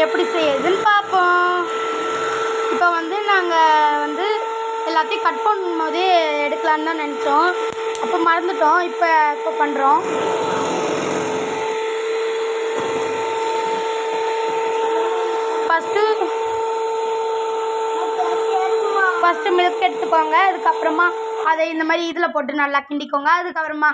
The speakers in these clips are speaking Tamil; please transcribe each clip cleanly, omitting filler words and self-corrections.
எப்படி செய்யுதுன்னு பார்ப்போம். இப்போ வந்து நாங்கள் எல்லாத்தையும் கட் பண்ணும்போதே எடுக்கலான்னு தான் நினச்சோம். அப்போ மறந்துட்டோம். இப்போ பண்ணுறோம். ஃபஸ்ட்டு மில்க் எடுத்துக்கோங்க. அதுக்கப்புறமா அதை இந்த மாதிரி இதில் போட்டு நல்லா கிண்டிக்கோங்க. அதுக்கப்புறமா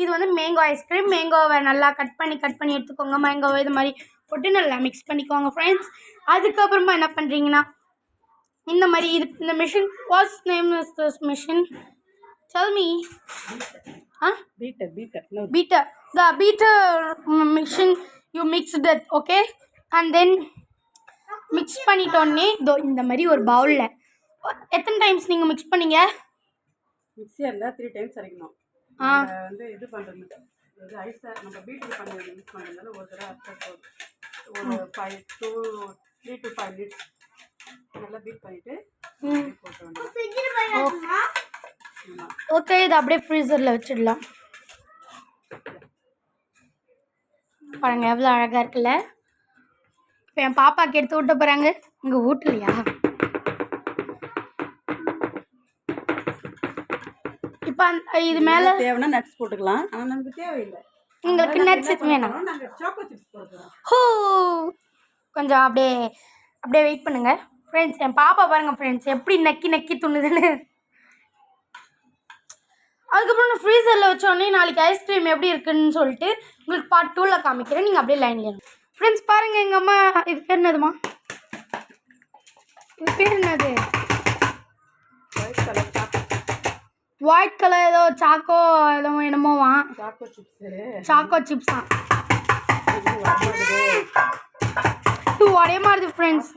இது மேங்கோ ஐஸ்கிரீம். மேங்கோவை நல்லா கட் பண்ணி எடுத்துக்கோங்க. மேங்கோவை இது மாதிரி போட்டு நல்லா மிக்ஸ் பண்ணிக்கோங்க ஃப்ரெண்ட்ஸ். அதுக்கப்புறமா என்ன பண்ணுறீங்கன்னா, இந்த மாதிரி இந்த machine, what's name is this machine? Tell me. beater. The beater machine, you mixed it, okay? And then mix பண்ணிட்டோன்னே இதோ இந்த மாதிரி ஒரு பவுலில் எத்தனை டைம்ஸ் நீங்கள் மிக்ஸ் பண்ணீங்க? மிக்ஸியில் 3 டைம்ஸ் அரைக்கணும். இது பண்ணுறது ஐஸை நம்ம பீட்டர் பண்ணி மிக்ஸ் பண்ணுறதுனால ஒரு தடவை அரைச்சா போதும். ஒரு 3 to 5 minutes நல்லா பீட் பண்ணிவிட்டு போட்டு வேண்டாம். ஓகே, இது அப்படியே ஃப்ரீசரில் வச்சிடலாம். பாருங்கள் எவ்வளோ அழகாக இருக்குல்ல. இப்போ என் பாப்பாவுக்கு எடுத்து ஊட்ட போகிறாங்க. இங்கே ஊட்டலையா? இப்போ இது மேலே தேவைன்னா நட்ஸ் போட்டுக்கலாம். ஆனால் நமக்கு தேவையில்லை. உங்களுக்கு நட்ஸ் வேணாம். நாங்கள் சாக்கோ சிப்ஸ் போட்டுக்கலாம். ஹூ, கொஞ்சம் அப்படியே வெயிட் பண்ணுங்கள் ஃப்ரெண்ட்ஸ். என் பாப்பா பாருங்கள் ஃப்ரெண்ட்ஸ் எப்படி நக்கி துண்ணுதுன்னு. அதுக்கப்புறம் நான் ஃப்ரீசரில் வச்சோடனே நாளைக்கு ஐஸ்கிரீம் எப்படி இருக்குன்னு சொல்லிட்டு உங்களுக்கு பார்ட் 2ல் காமிக்கிறேன். நீங்கள் அப்படியே லைன்ல இருங்க ஃப்ரெண்ட்ஸ். பாருங்கள் எங்கள் அம்மா, இது பேர் என்னதுமா? இது பேர் என்னது? ஒயிட் கலர் ஏதோ சாக்கோ ஏதோ என்னமோவா, சாக்கோ சிப்ஸா. இது ஒரே மாதிரி ஃப்ரெண்ட்ஸ்.